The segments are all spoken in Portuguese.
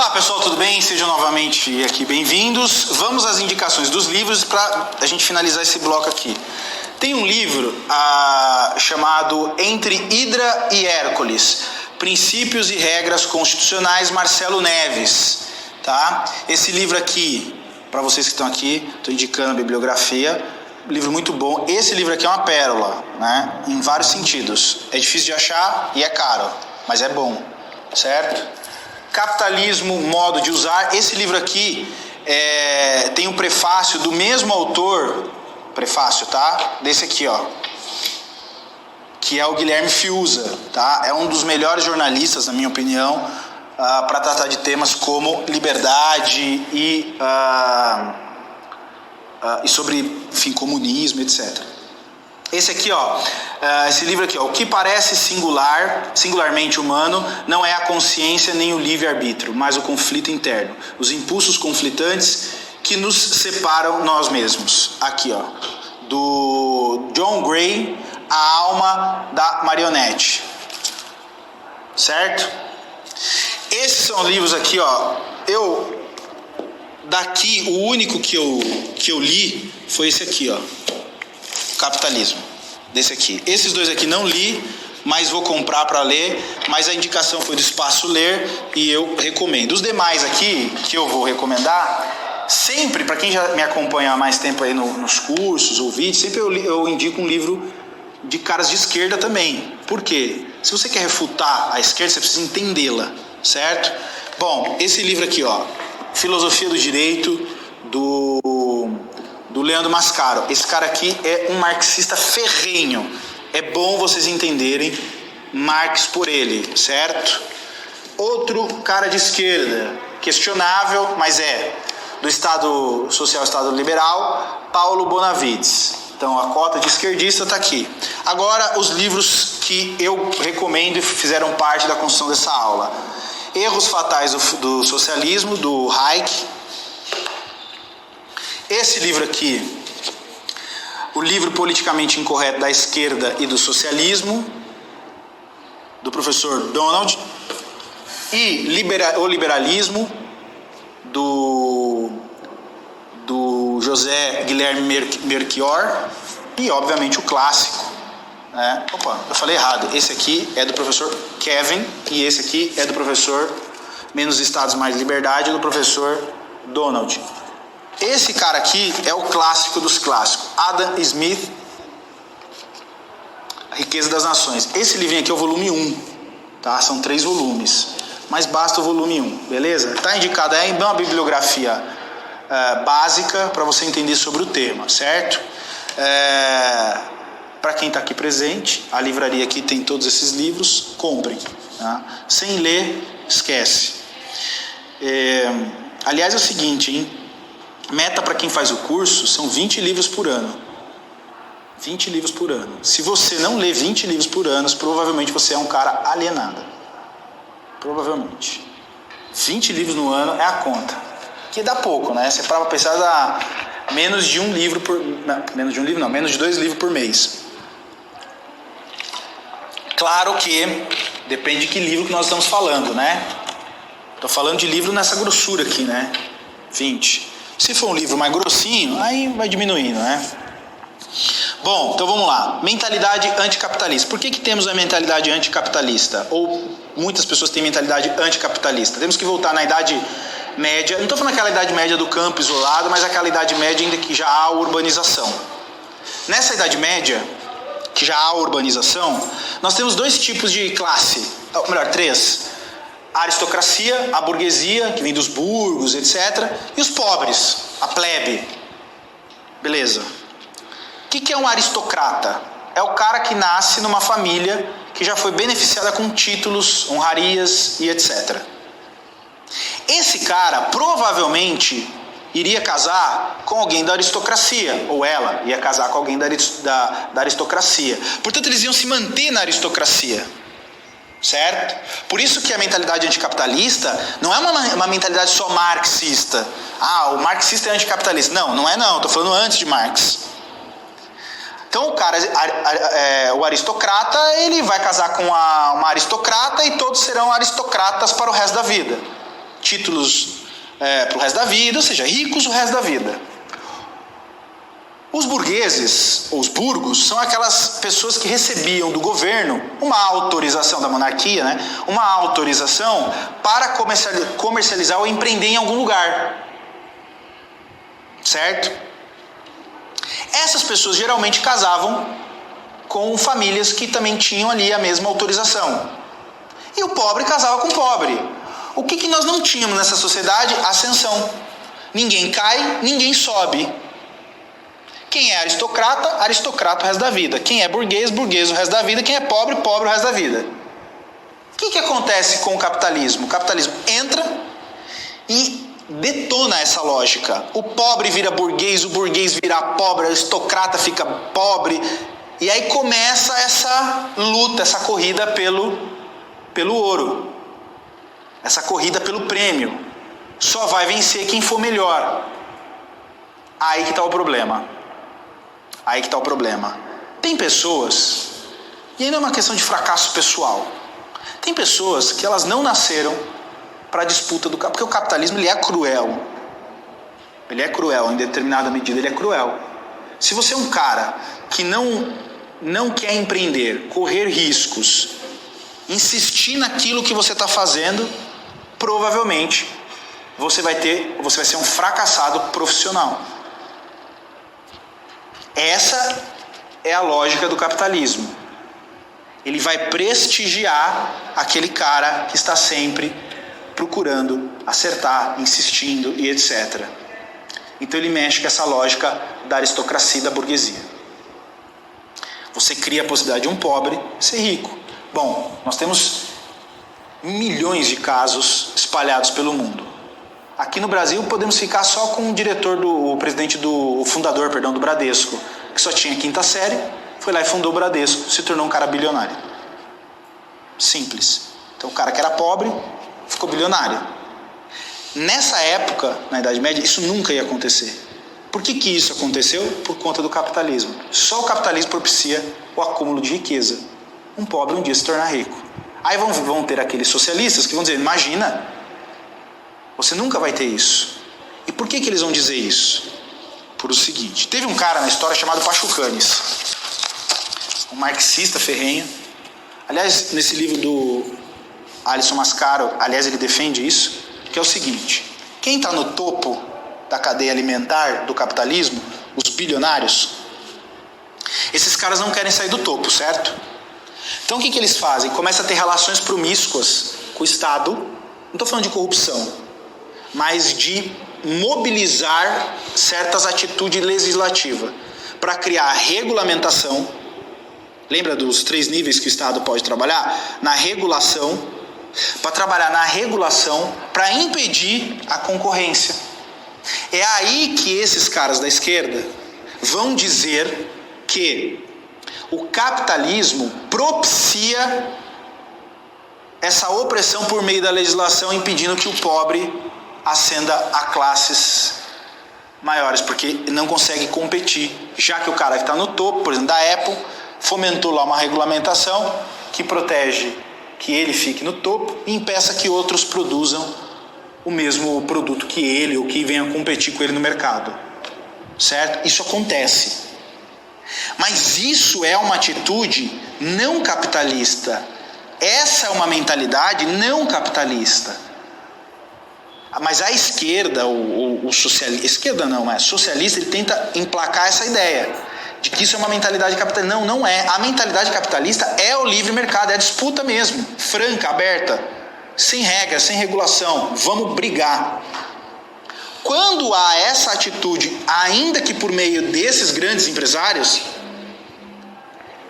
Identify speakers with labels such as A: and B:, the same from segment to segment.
A: Olá pessoal, tudo bem? Sejam novamente aqui bem-vindos. Vamos às indicações dos livros para a gente finalizar esse bloco aqui. Tem um livro chamado Entre Hidra e Hércules, Princípios e Regras Constitucionais, Marcelo Neves. Tá? Esse livro aqui, para vocês que estão aqui, estou indicando a bibliografia, livro muito bom. Esse livro aqui é uma pérola, né? Em vários sentidos. É difícil de achar e é caro, mas é bom, certo? Capitalismo, modo de usar. Esse livro aqui tem um prefácio do mesmo autor, prefácio, tá? Desse aqui, ó, que é o Guilherme Fiuza, tá? É um dos melhores jornalistas, na minha opinião, para tratar de temas como liberdade e sobre, enfim, comunismo, etc. Esse aqui, ó, esse livro aqui, ó, o que parece singularmente humano, não é a consciência nem o livre-arbítrio, mas o conflito interno, os impulsos conflitantes que nos separam nós mesmos. Aqui, ó, do John Gray, A Alma da Marionete, certo? Esses são livros aqui, ó, daqui, o único que eu li foi esse aqui, ó, Capitalismo, desse aqui. Esses dois aqui não li, mas vou comprar para ler, mas a indicação foi do Espaço Ler e eu recomendo. Os demais aqui, que eu vou recomendar, sempre, para quem já me acompanha há mais tempo aí nos cursos ou vídeos, sempre eu indico um livro de caras de esquerda também. Por quê? Se você quer refutar a esquerda, você precisa entendê-la, certo? Bom, esse livro aqui, ó, Filosofia do Direito, do Leandro Mascaro. Esse cara aqui é um marxista ferrenho. É bom vocês entenderem Marx por ele, certo? Outro cara de esquerda, questionável, mas do Estado Social, Estado Liberal, Paulo Bonavides. Então a cota de esquerdista está aqui. Agora os livros que eu recomendo e fizeram parte da construção dessa aula. Erros Fatais do Socialismo, do Hayek. Esse livro aqui, o livro politicamente incorreto da esquerda e do socialismo, do professor Donald, e o liberalismo, do José Guilherme Melchior, e obviamente o clássico, né? Opa, eu falei errado, esse aqui é do professor Kevin, e esse aqui é do professor Menos Estados, Mais Liberdade, do professor Donald. Esse cara aqui é o clássico dos clássicos, Adam Smith, A Riqueza das Nações. Esse livrinho aqui é o volume 1, tá? São 3 volumes, mas basta o volume 1, beleza? Está indicado aí uma bibliografia básica para você entender sobre o tema, certo? Para quem está aqui presente, a livraria aqui tem todos esses livros, comprem, tá? Sem ler, esquece. Aliás, é o seguinte, hein? Meta para quem faz o curso são 20 livros por ano. 20 livros por ano. Se você não lê 20 livros por ano, provavelmente você é um cara alienado. Provavelmente. 20 livros no ano é a conta. Que dá pouco, né? Você para pensar, dá menos de um livro por... Não, menos de um livro não, menos de 2 livros por mês. Claro que depende de que livro que nós estamos falando, né? Estou falando de livro nessa grossura aqui, né? 20. Se for um livro mais grossinho, aí vai diminuindo, né? Bom, então vamos lá. Mentalidade anticapitalista. Por que temos a mentalidade anticapitalista? Ou muitas pessoas têm mentalidade anticapitalista? Temos que voltar na Idade Média. Não estou falando aquela Idade Média do campo isolado, mas aquela Idade Média ainda que já há urbanização. Nessa Idade Média, que já há urbanização, nós temos 2 tipos de classe. Ou melhor, 3. A aristocracia, a burguesia, que vem dos burgos, etc. E os pobres, a plebe. Beleza. O que é um aristocrata? É o cara que nasce numa família que já foi beneficiada com títulos, honrarias e etc. Esse cara provavelmente iria casar com alguém da aristocracia, ou ela ia casar com alguém da aristocracia. Portanto, eles iam se manter na aristocracia. Certo? Por isso que a mentalidade anticapitalista não é uma mentalidade só marxista. O marxista é anticapitalista. Não é não, estou falando antes de Marx. Então o cara, o aristocrata, ele vai casar com uma aristocrata e todos serão aristocratas para o resto da vida. títulos para o resto da vida, ou seja, ricos o resto da vida. Os burgueses, ou os burgos, são aquelas pessoas que recebiam do governo uma autorização da monarquia, né? Uma autorização para comercializar ou empreender em algum lugar. Certo? Essas pessoas geralmente casavam com famílias que também tinham ali a mesma autorização. E o pobre casava com o pobre. O que nós não tínhamos nessa sociedade? Ascensão. Ninguém cai, ninguém sobe. Quem é aristocrata, aristocrata o resto da vida. Quem é burguês, burguês o resto da vida. Quem é pobre, pobre o resto da vida. O que acontece com o capitalismo? O capitalismo entra e detona essa lógica. O pobre vira burguês, o burguês vira pobre, o aristocrata fica pobre. E aí começa essa luta, essa corrida pelo ouro. Essa corrida pelo prêmio. Só vai vencer quem for melhor. Aí que está o problema. Aí que está o problema. Tem pessoas, e aí não é uma questão de fracasso pessoal, tem pessoas que elas não nasceram para a disputa do capitalismo, porque o capitalismo ele é cruel. Ele é cruel, em determinada medida ele é cruel. Se você é um cara que não quer empreender, correr riscos, insistir naquilo que você está fazendo, provavelmente você vai ser um fracassado profissional. Essa é a lógica do capitalismo. Ele vai prestigiar aquele cara que está sempre procurando acertar, insistindo e etc. Então ele mexe com essa lógica da aristocracia e da burguesia. Você cria a possibilidade de um pobre ser rico. Bom, nós temos milhões de casos espalhados pelo mundo. Aqui no Brasil podemos ficar só com o fundador do Bradesco, que só tinha quinta série, foi lá e fundou o Bradesco, se tornou um cara bilionário. Simples. Então o cara que era pobre ficou bilionário. Nessa época, na Idade Média, isso nunca ia acontecer. Por que isso aconteceu? Por conta do capitalismo. Só o capitalismo propicia o acúmulo de riqueza. Um pobre um dia se tornar rico. Aí vão ter aqueles socialistas que vão dizer, imagina, você nunca vai ter isso. E por que eles vão dizer isso? Por o seguinte, teve um cara na história chamado Pachucanes, um marxista ferrenho. Aliás, nesse livro do Alisson Mascaro, ele defende isso, que é o seguinte, quem está no topo da cadeia alimentar do capitalismo, os bilionários, esses caras não querem sair do topo, certo? Então o que eles fazem? Começam a ter relações promíscuas com o Estado, não estou falando de corrupção, mas de mobilizar certas atitudes legislativas para criar regulamentação. Lembra dos 3 níveis que o Estado pode trabalhar? Na regulação, para trabalhar na regulação, para impedir a concorrência. É aí que esses caras da esquerda vão dizer que o capitalismo propicia essa opressão por meio da legislação, impedindo que o pobre ascenda a classes maiores, porque não consegue competir, já que o cara que está no topo, por exemplo, da Apple, fomentou lá uma regulamentação que protege que ele fique no topo e impeça que outros produzam o mesmo produto que ele ou que venham competir com ele no mercado. Certo? Isso acontece. Mas isso é uma atitude não capitalista. Essa é uma mentalidade não capitalista. Mas a esquerda, o socialista, esquerda não, é socialista, ele tenta emplacar essa ideia de que isso é uma mentalidade capitalista. Não é. A mentalidade capitalista é o livre mercado, é a disputa mesmo, franca, aberta, sem regras, sem regulação. Vamos brigar. Quando há essa atitude, ainda que por meio desses grandes empresários,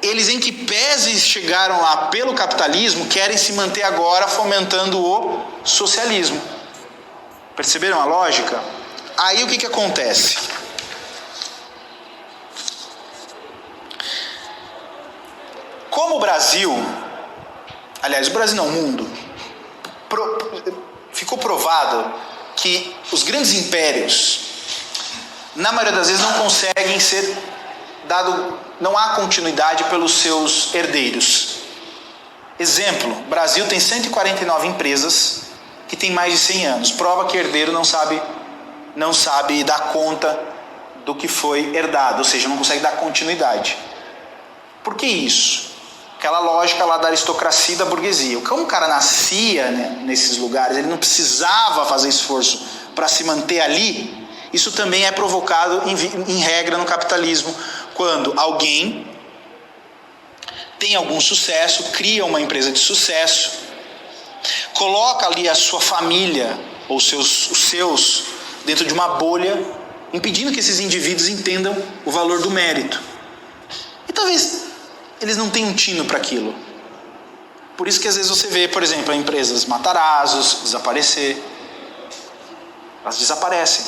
A: eles, em que pese chegaram lá pelo capitalismo, querem se manter agora fomentando o socialismo. Perceberam a lógica? Aí o que acontece? Como o Brasil, aliás, o Brasil não, o mundo, ficou provado que os grandes impérios, na maioria das vezes, não conseguem ser dado, não há continuidade pelos seus herdeiros. Exemplo, o Brasil tem 149 empresas que tem mais de 100 anos. Prova que herdeiro não sabe dar conta do que foi herdado, ou seja, não consegue dar continuidade. Por que isso? Aquela lógica lá da aristocracia e da burguesia. Como o cara nascia, né, nesses lugares, ele não precisava fazer esforço para se manter ali, isso também é provocado em regra no capitalismo, quando alguém tem algum sucesso, cria uma empresa de sucesso, coloca ali a sua família ou os seus dentro de uma bolha, impedindo que esses indivíduos entendam o valor do mérito. E talvez eles não tenham tino para aquilo. Por isso que às vezes você vê, por exemplo, empresas Matarazos desaparecer. Elas desaparecem.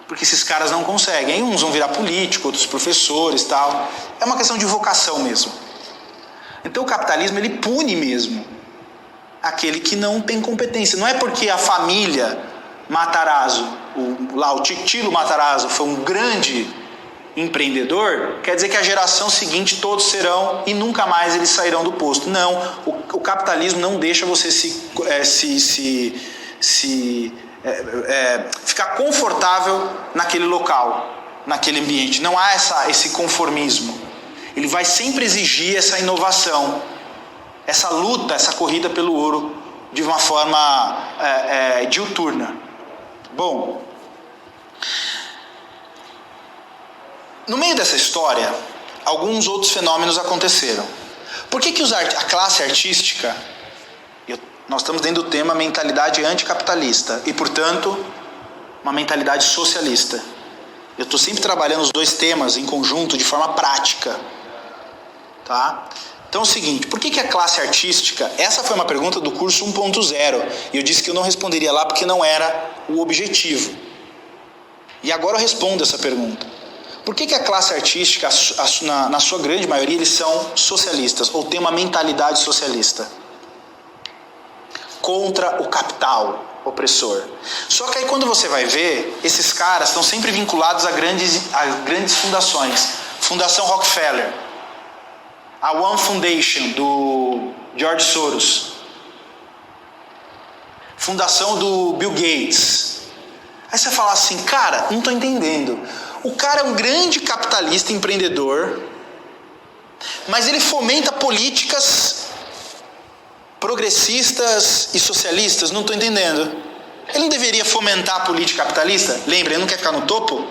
A: Porque esses caras não conseguem. Aí uns vão virar político, outros professores, tal. É uma questão de vocação mesmo. Então o capitalismo, ele pune mesmo aquele que não tem competência. Não é porque a família Matarazzo, o Titilo Matarazzo foi um grande empreendedor, quer dizer que a geração seguinte todos serão e nunca mais eles sairão do posto. Não, o capitalismo não deixa você ficar confortável naquele local, naquele ambiente. Não há esse conformismo. Ele vai sempre exigir essa inovação, essa luta, essa corrida pelo ouro de uma forma diuturna. Bom, no meio dessa história, alguns outros fenômenos aconteceram. Por que a classe artística, nós estamos dentro do tema mentalidade anticapitalista e, portanto, uma mentalidade socialista. Eu estou sempre trabalhando os dois temas em conjunto de forma prática. Tá? Então é o seguinte, por que a classe artística, essa foi uma pergunta do curso 1.0, e eu disse que eu não responderia lá porque não era o objetivo. E agora eu respondo essa pergunta. Por que a classe artística, na sua grande maioria, eles são socialistas, ou têm uma mentalidade socialista? Contra o capital opressor. Só que aí quando você vai ver, esses caras estão sempre vinculados a grandes fundações. Fundação Rockefeller, a One Foundation, do George Soros, fundação do Bill Gates. Aí você fala assim, cara, não estou entendendo. O cara é um grande capitalista, empreendedor, mas ele fomenta políticas progressistas e socialistas? Não estou entendendo. Ele não deveria fomentar a política capitalista? Lembra, ele não quer ficar no topo?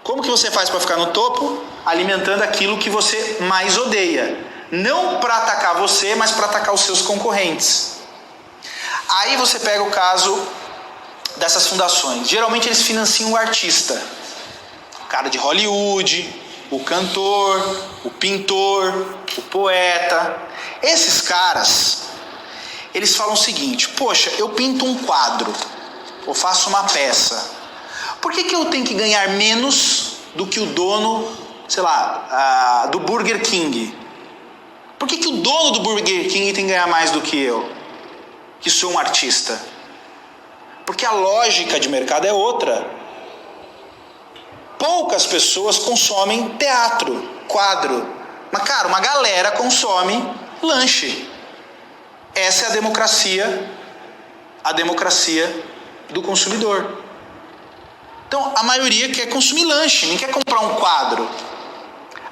A: Como que você faz para ficar no topo? Alimentando aquilo que você mais odeia. Não para atacar você, mas para atacar os seus concorrentes. Aí você pega o caso dessas fundações. Geralmente eles financiam o artista. O cara de Hollywood, o cantor, o pintor, o poeta. Esses caras, eles falam o seguinte, poxa, eu pinto um quadro, ou faço uma peça. Por que eu tenho que ganhar menos do que o dono, sei lá, do Burger King? Por que o dono do Burger King tem que ganhar mais do que eu, que sou um artista? Porque a lógica de mercado é outra. Poucas pessoas consomem teatro, quadro. Mas, cara, uma galera consome lanche. Essa é a democracia do consumidor. Então, a maioria quer consumir lanche, nem quer comprar um quadro.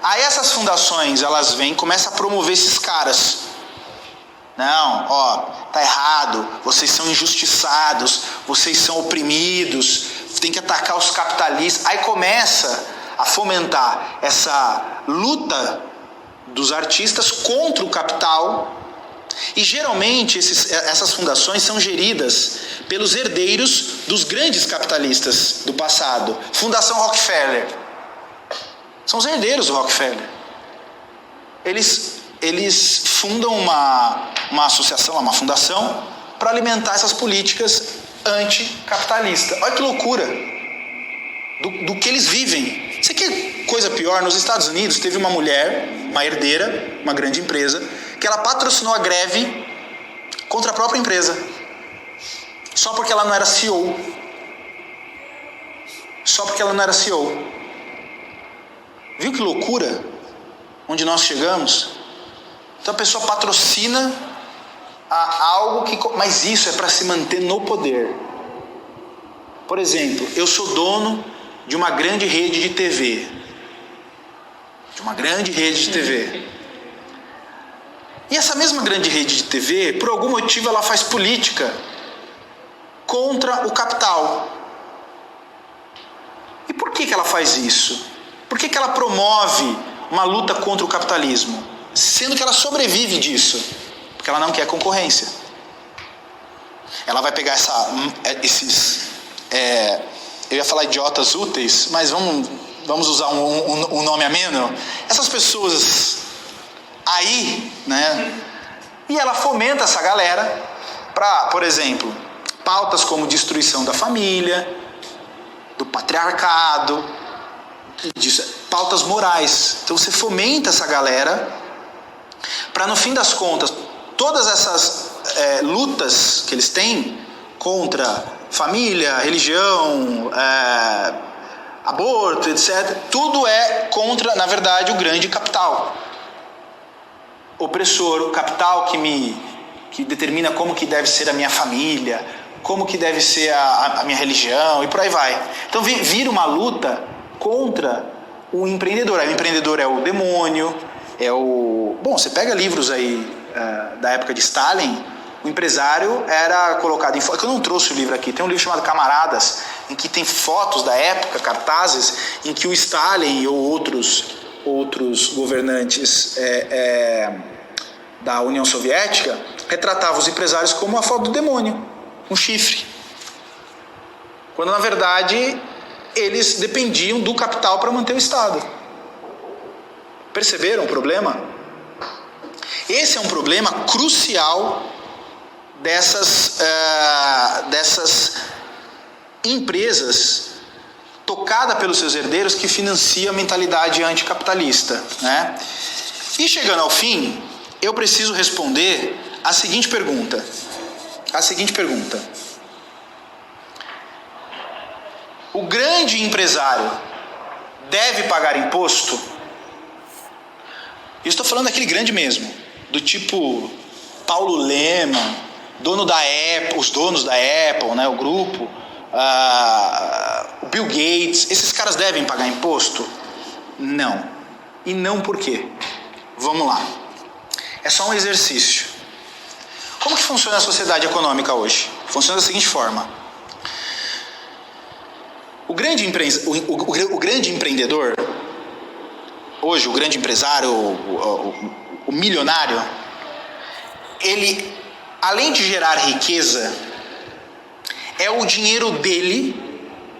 A: Aí essas fundações, elas vêm e começam a promover esses caras. Não, tá errado, vocês são injustiçados, vocês são oprimidos, tem que atacar os capitalistas. Aí começa a fomentar essa luta dos artistas contra o capital. E geralmente essas fundações são geridas pelos herdeiros dos grandes capitalistas do passado. Fundação Rockefeller. São os herdeiros do Rockefeller. Eles fundam uma associação, uma fundação, para alimentar essas políticas anticapitalistas. Olha que loucura do que eles vivem. Você quer coisa pior? Nos Estados Unidos teve uma mulher, uma herdeira, uma grande empresa, que ela patrocinou a greve contra a própria empresa, só porque ela não era CEO. Só porque ela não era CEO. Viu que loucura? Onde nós chegamos? Então a pessoa patrocina a algo que... Mas isso é para se manter no poder. Por exemplo, eu sou dono de uma grande rede de TV. E essa mesma grande rede de TV, por algum motivo, ela faz política contra o capital. E por que ela faz isso? Por que ela promove uma luta contra o capitalismo? Sendo que ela sobrevive disso. Porque ela não quer concorrência. Ela vai pegar esses... eu ia falar idiotas úteis, mas vamos usar um nome ameno. Essas pessoas aí, né? E ela fomenta essa galera para, por exemplo, pautas como destruição da família, do patriarcado, pautas morais. Então você fomenta essa galera para, no fim das contas, todas essas lutas que eles têm contra família, religião, aborto, etc., tudo é contra, na verdade, o grande capital opressor, o capital que determina como que deve ser a minha família, como que deve ser a minha religião, e por aí vai. Então vira uma luta contra o empreendedor. Aí o empreendedor é o demônio, Bom, você pega livros aí da época de Stalin, o empresário era colocado em... Eu não trouxe o livro aqui, tem um livro chamado Camaradas, em que tem fotos da época, cartazes, em que o Stalin ou outros governantes da União Soviética retratavam os empresários como a foto do demônio, um chifre. Quando, na verdade, eles dependiam do capital para manter o Estado. Perceberam o problema? Esse é um problema crucial dessas empresas tocada pelos seus herdeiros que financia a mentalidade anticapitalista, né? E chegando ao fim, eu preciso responder a seguinte pergunta. O grande empresário deve pagar imposto? Eu estou falando daquele grande mesmo, do tipo Paulo Leman, dono da Apple, os donos da Apple, né, o grupo, o Bill Gates. Esses caras devem pagar imposto? Não. E não por quê? Vamos lá. É só um exercício. Como que funciona a sociedade econômica hoje? Funciona da seguinte forma. O grande empreendedor, hoje o grande empresário, o milionário, ele, além de gerar riqueza, é o dinheiro dele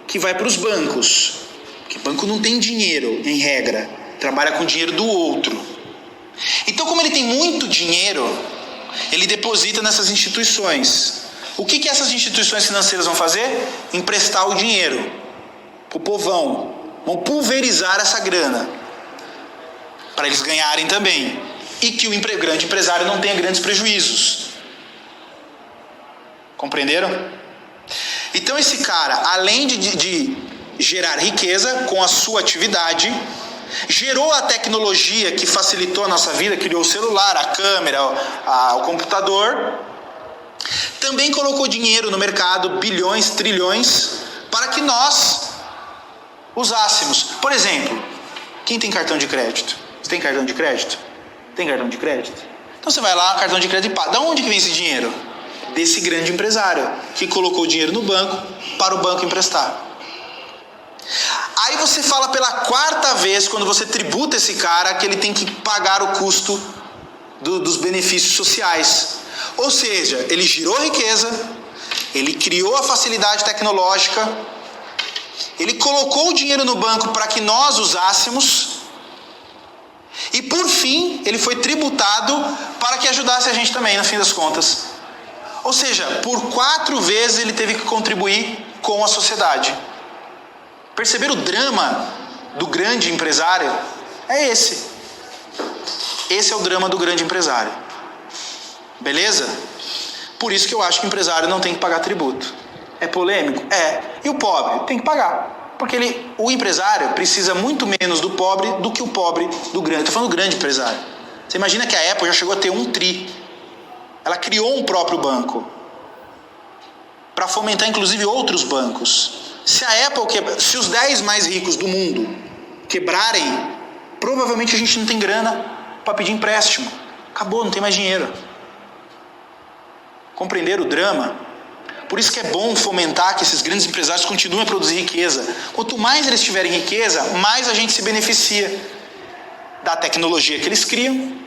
A: que vai para os bancos. Porque o banco não tem dinheiro, em regra, trabalha com o dinheiro do outro. Então, como ele tem muito dinheiro, ele deposita nessas instituições. O que essas instituições financeiras vão fazer? Emprestar o dinheiro para o povão. Vão pulverizar essa grana para eles ganharem também. E que o grande empresário não tenha grandes prejuízos. Compreenderam? Então esse cara, além de gerar riqueza com a sua atividade, gerou a tecnologia que facilitou a nossa vida, criou o celular, a câmera, o computador, também colocou dinheiro no mercado, bilhões, trilhões, para que nós usássemos. Por exemplo, quem tem cartão de crédito? Você tem cartão de crédito? Tem cartão de crédito? Então você vai lá, cartão de crédito e paga. Da onde que vem esse dinheiro? Desse grande empresário, que colocou o dinheiro no banco para o banco emprestar. Aí você fala pela quarta vez, quando você tributa esse cara, que ele tem que pagar o custo dos benefícios sociais. Ou seja, ele gerou riqueza, ele criou a facilidade tecnológica, ele colocou o dinheiro no banco para que nós usássemos, e por fim, ele foi tributado para que ajudasse a gente também, no fim das contas. Ou seja, por 4 vezes ele teve que contribuir com a sociedade. Perceber o drama do grande empresário? É esse. Esse é o drama do grande empresário. Beleza? Por isso que eu acho que o empresário não tem que pagar tributo. É polêmico? É. E o pobre? Tem que pagar. Porque o empresário precisa muito menos do pobre do que o pobre do grande. Estou falando do grande empresário. Você imagina que a Apple já chegou a ter 1 tri. Ela criou um próprio banco para fomentar inclusive outros bancos. Se a Apple se os 10 mais ricos do mundo quebrarem, provavelmente a gente não tem grana para pedir empréstimo. Acabou, não tem mais dinheiro. Compreenderam o drama? Por isso que é bom fomentar que esses grandes empresários continuem a produzir riqueza. Quanto mais eles tiverem riqueza, mais a gente se beneficia da tecnologia que eles criam,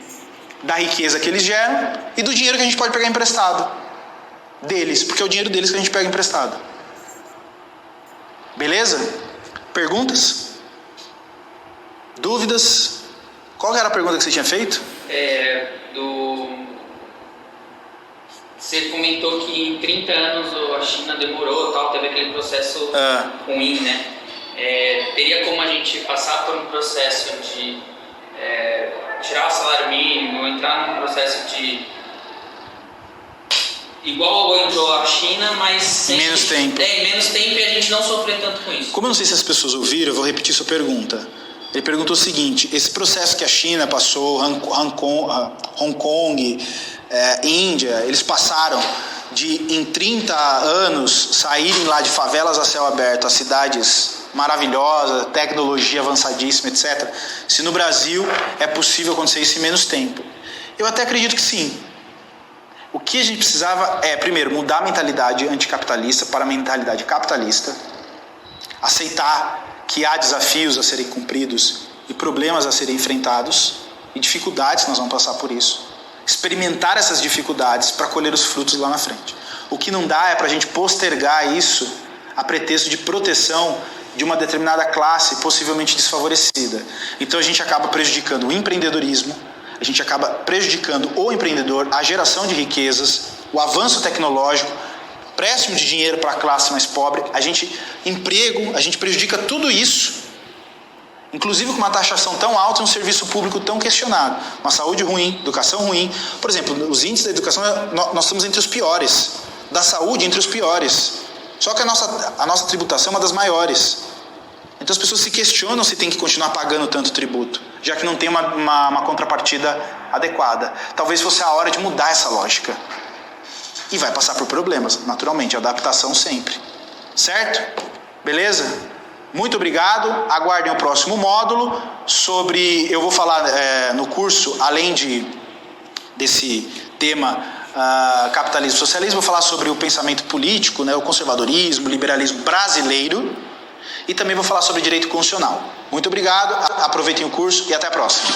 A: da riqueza que eles geram e do dinheiro que a gente pode pegar emprestado deles, porque é o dinheiro deles que a gente pega emprestado. Beleza? Perguntas? Dúvidas? Qual era a pergunta que você tinha feito?
B: Você comentou que em 30 anos a China demorou, tal, teve aquele processo ruim, né? Teria como a gente passar por um processo de tirar o salário mínimo, entrar num processo de igual entrou a China, mas sem
A: menos tempo.
B: Menos tempo e a gente não sofrer tanto com isso.
A: Como eu não sei se as pessoas ouviram, eu vou repetir sua pergunta. Ele perguntou o seguinte: esse processo que a China passou, Hong Kong, Índia, eles passaram de em 30 anos saírem lá de favelas a céu aberto a cidades maravilhosas, tecnologia avançadíssima, etc. Se no Brasil é possível acontecer isso em menos tempo? Eu até acredito que sim. O que a gente precisava é, primeiro, mudar a mentalidade anticapitalista para a mentalidade capitalista, aceitar que há desafios a serem cumpridos e problemas a serem enfrentados e dificuldades que nós vamos passar por isso. Experimentar essas dificuldades para colher os frutos lá na frente. O que não dá é para a gente postergar isso a pretexto de proteção de uma determinada classe possivelmente desfavorecida. Então a gente acaba prejudicando o empreendedorismo, a gente acaba prejudicando o empreendedor, a geração de riquezas, o avanço tecnológico, empréstimo de dinheiro para a classe mais pobre, emprego, a gente prejudica tudo isso, inclusive com uma taxação tão alta e um serviço público tão questionado, uma saúde ruim, educação ruim. Por exemplo, os índices da educação, nós estamos entre os piores, da saúde entre os piores, só que a nossa tributação é uma das maiores. Então as pessoas se questionam se tem que continuar pagando tanto tributo, já que não tem uma contrapartida adequada. Talvez fosse a hora de mudar essa lógica. E vai passar por problemas, naturalmente, adaptação sempre. Certo? Beleza? Muito obrigado. Aguardem o próximo módulo sobre... Eu vou falar no curso, além desse tema capitalismo e socialismo, vou falar sobre o pensamento político, né, o conservadorismo, o liberalismo brasileiro. E também vou falar sobre direito constitucional. Muito obrigado, aproveitem o curso e até a próxima.